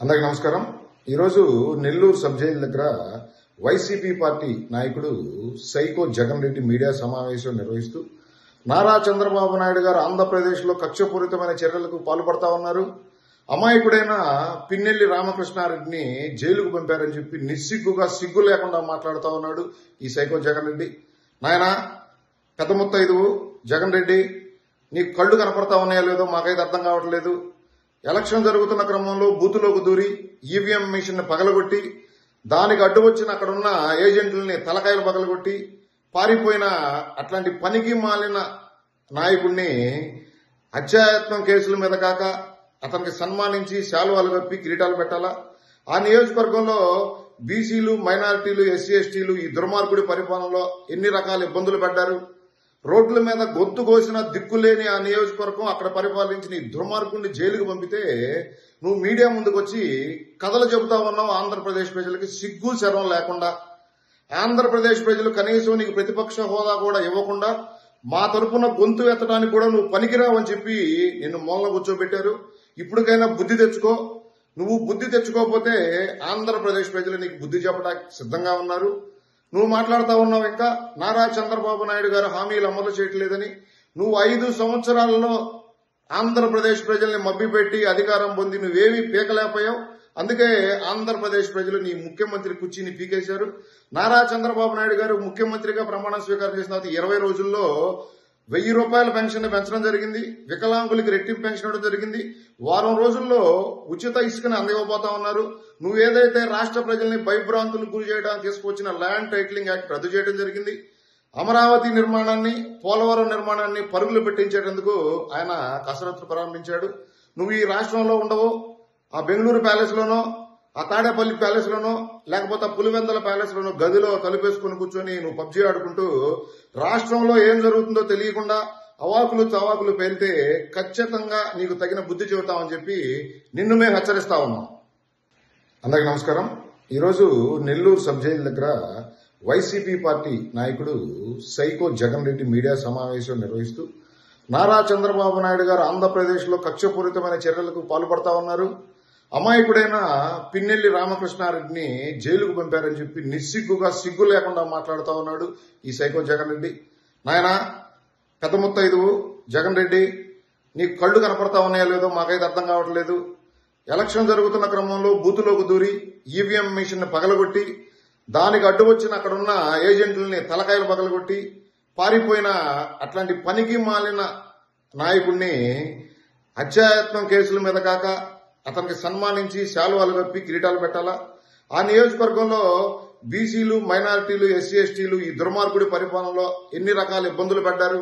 అందరికీ నమస్కారం। ఈరోజు నెల్లూరు సబ్ జైలు దగ్గర వైసీపీ పార్టీ నాయకుడు సైకో జగన్ రెడ్డి మీడియా సమావేశం నిర్వహిస్తూ నారా చంద్రబాబు నాయుడు గారు ఆంధ్రప్రదేశ్లో కక్షపూరితమైన చర్యలకు పాల్పడతా ఉన్నారు, అమాయకుడైన పిన్నెల్లి రామకృష్ణారెడ్డిని జైలుకు పంపారని చెప్పి నిస్సిగ్గుగా సిగ్గు లేకుండా మాట్లాడుతూ ఉన్నాడు ఈ సైకో జగన్ రెడ్డి। నాయన పెద్ద ముత్తైదువు జగన్ రెడ్డి, నీకు కళ్ళు కనపడతా ఉన్నాయో లేదో మాకైతే అర్థం కావట్లేదు। ఎలక్షన్ జరుగుతున్న క్రమంలో బూతులోకి దూరి ఈవీఎం మిషన్ పగలగొట్టి దానికి అడ్డు వచ్చిన అక్కడున్న ఏజెంట్లని తలకాయలు పగలగొట్టి పారిపోయిన అట్లాంటి పనికి మాలిన నాయకుడిని హత్యాయత్నం కేసుల మీద కాక అతనికి సన్మానించి శాలువాలు కప్పి కిరీటాలు పెట్టాలా? ఆ నియోజకవర్గంలో బీసీలు, మైనారిటీలు, ఎస్సీ ఎస్టీలు ఈ దుర్మార్గుడి పరిపాలనలో ఎన్ని రకాల ఇబ్బందులు పడ్డారు? రోడ్ల మీద గొంతు కోసిన దిక్కులేని ఆ నియోజకవర్గం అక్కడ పరిపాలించిన ఈ దుర్మార్గుడిని జైలుకు పంపితే నువ్వు మీడియా ముందుకు వచ్చి కథలు చెబుతా ఉన్నావు ఆంధ్రప్రదేశ్ ప్రజలకి సిగ్గు శరం లేకుండా। ఆంధ్రప్రదేశ్ ప్రజలు కనీసం నీకు ప్రతిపక్ష హోదా కూడా ఇవ్వకుండా మా తరపున గొంతు ఎత్తడానికి కూడా నువ్వు పనికిరావని చెప్పి నిన్ను మూలన కూర్చోబెట్టారు। ఇప్పటికైనా బుద్ధి తెచ్చుకో। నువ్వు బుద్ధి తెచ్చుకోకపోతే ఆంధ్రప్రదేశ్ ప్రజలు నీకు బుద్ధి చెప్పడానికి సిద్ధంగా ఉన్నారు। నువ్వు మాట్లాడుతూ ఉన్నావు ఇంకా నారా చంద్రబాబు నాయుడు గారు హామీలు అమలు చేయట్లేదని। నువ్వు 5 సంవత్సరాలలో ఆంధ్రప్రదేశ్ ప్రజల్ని మభ్యపెట్టి అధికారం పొంది నువ్వేమీ పీకలేకపోయావు। అందుకే ఆంధ్రప్రదేశ్ ప్రజలు నీ ముఖ్యమంత్రి కుర్చీని పీకేశారు। నారా చంద్రబాబు నాయుడు గారు ముఖ్యమంత్రిగా ప్రమాణ స్వీకారం చేసిన 20 రోజుల్లో 1000 రూపాయల పెన్షన్ పెంచడం జరిగింది, వికలాంగులకి రెట్టింపు పెన్షన్ ఇవ్వడం జరిగింది, వారం రోజుల్లో ఉచిత ఇసుకని అందివ్వబోతా ఉన్నారు। నువ్వేదైతే రాష్ట్ర ప్రజల్ని భయభ్రాంతులకు గురి చేయడానికి తీసుకొచ్చిన ల్యాండ్ టైటిలింగ్ యాక్ట్ రద్దు చేయడం జరిగింది, అమరావతి నిర్మాణాన్ని, పోలవరం నిర్మాణాన్ని పరుగులు పెట్టించేందుకు ఆయన కసరత్తు ప్రారంభించాడు। నువ్వు ఈ రాష్ట్రంలో ఉండవు, ఆ బెంగళూరు ప్యాలెస్ లోనో, ఆ తాడేపల్లి ప్యాలెస్ లోనో, లేకపోతే పులివెందల ప్యాలెస్ లోనో గదిలో తలుపేసుకుని కూర్చొని నువ్వు పబ్జీ ఆడుకుంటూ రాష్ట్రంలో ఏం జరుగుతుందో తెలియకుండా అవాకులు చవాకులు పేలితే ఖచ్చితంగా నీకు తగిన బుద్ధి చెబుతామని చెప్పి నిన్ను మేము హెచ్చరిస్తా ఉన్నాం। అందరికీ నమస్కారం। ఈరోజు నెల్లూరు సబ్ జైలు దగ్గర వైసీపీ పార్టీ నాయకుడు సైకో జగన్ రెడ్డి మీడియా సమావేశం నిర్వహిస్తూ నారా చంద్రబాబు నాయుడు గారు ఆంధ్రప్రదేశ్లో కక్షపూరితమైన చర్యలకు పాల్పడతా ఉన్నారు, అమాయకుడైన పిన్నెల్లి రామకృష్ణారెడ్డిని జైలుకు పంపారని చెప్పి నిస్సిగ్గుగా సిగ్గు లేకుండా మాట్లాడుతూ ఉన్నాడు ఈ సైకో జగన్ రెడ్డి। నాయన పెద్ద ముత్తైదువు జగన్ రెడ్డి, నీకు కళ్ళు కనపడతా ఉన్నాయో లేదో మాకైతే అర్థం కావట్లేదు। ఎలక్షన్ జరుగుతున్న క్రమంలో బూతులోకి దూరి ఈవీఎం మిషన్ పగలగొట్టి దానికి అడ్డు వచ్చిన అక్కడున్న ఏజెంట్లని తలకాయలు పగలగొట్టి పారిపోయిన అట్లాంటి పనికి మాలిన నాయకుడిని హత్యాయత్నం కేసుల మీద కాక అతనికి సన్మానించి శాలువాలు కప్పి కిరీటాలు పెట్టాలా? ఆ నియోజకవర్గంలో బీసీలు, మైనారిటీలు, ఎస్సీ ఎస్టీలు ఈ దుర్మార్గుడి పరిపాలనలో ఎన్ని రకాల ఇబ్బందులు పడ్డారు?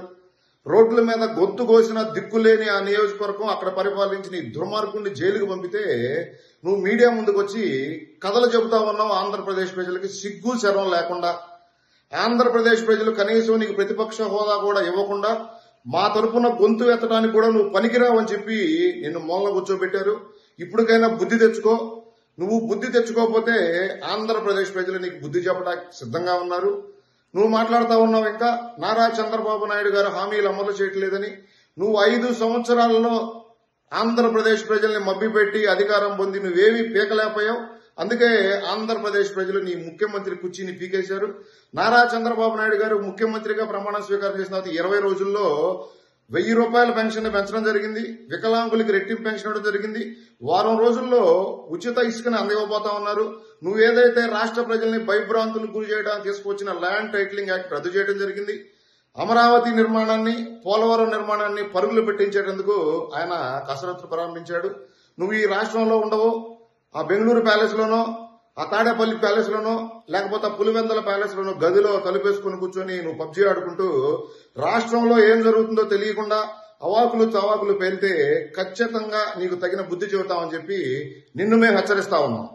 రోడ్ల మీద గొంతు కోసిన దిక్కులేని ఆ నియోజకవర్గం అక్కడ పరిపాలించిన ఈ దుర్మార్గుడిని జైలుకు పంపితే నువ్వు మీడియా ముందుకు వచ్చి కథలు చెబుతా ఉన్నావు ఆంధ్రప్రదేశ్ ప్రజలకి సిగ్గు శరం లేకుండా। ఆంధ్రప్రదేశ్ ప్రజలు కనీసం నీకు ప్రతిపక్ష హోదా కూడా ఇవ్వకుండా మా తరపున గొంతు ఎత్తడానికి కూడా నువ్వు పనికిరావని చెప్పి నిన్ను మూలన కూర్చోబెట్టారు। ఇప్పటికైనా బుద్ధి తెచ్చుకో। నువ్వు బుద్ధి తెచ్చుకోకపోతే ఆంధ్రప్రదేశ్ ప్రజలు నీకు బుద్ధి చెప్పడానికి సిద్ధంగా ఉన్నారు। నువ్వు మాట్లాడుతూ ఉన్నావు ఇంకా నారా చంద్రబాబు నాయుడు గారు హామీలు అమలు చేయట్లేదని। నువ్వు 5 సంవత్సరాలలో ఆంధ్రప్రదేశ్ ప్రజల్ని మభ్యపెట్టి అధికారం పొంది నువ్వేమీ పీకలేకపోయావు। అందుకే ఆంధ్రప్రదేశ్ ప్రజలు నీ ముఖ్యమంత్రి కుర్చీని పీకేశారు। నారా చంద్రబాబు నాయుడు గారు ముఖ్యమంత్రిగా ప్రమాణ స్వీకారం చేసిన 20 రోజుల్లో 1000 రూపాయల పెన్షన్ పెంచడం జరిగింది, వికలాంగులకి రెట్టింపు పెన్షన్ ఇవ్వడం జరిగింది, వారం రోజుల్లో ఉచిత ఇసుకని అందివ్వబోతా ఉన్నారు। నువ్వేదైతే రాష్ట్ర ప్రజల్ని భయభ్రాంతులకు గురి చేయడానికి తీసుకొచ్చిన ల్యాండ్ టైటిలింగ్ యాక్ట్ రద్దు చేయడం జరిగింది, అమరావతి నిర్మాణాన్ని, పోలవరం నిర్మాణాన్ని పరుగులు పెట్టించేందుకు ఆయన కసరత్తు ప్రారంభించాడు। నువ్వు ఈ రాష్ట్రంలో ఉండవు, ఆ బెంగళూరు ప్యాలెస్ లోనో, ఆ తాడేపల్లి ప్యాలెస్ లోనో, లేకపోతే పులివెందల ప్యాలెస్ లోనో గదిలో తలుపేసుకుని కూర్చొని నువ్వు పబ్జీ ఆడుకుంటూ రాష్ట్రంలో ఏం జరుగుతుందో తెలియకుండా అవాకులు చవాకులు పేలితే ఖచ్చితంగా నీకు తగిన బుద్ధి చెబుతామని చెప్పి నిన్ను మేము హెచ్చరిస్తా ఉన్నాం।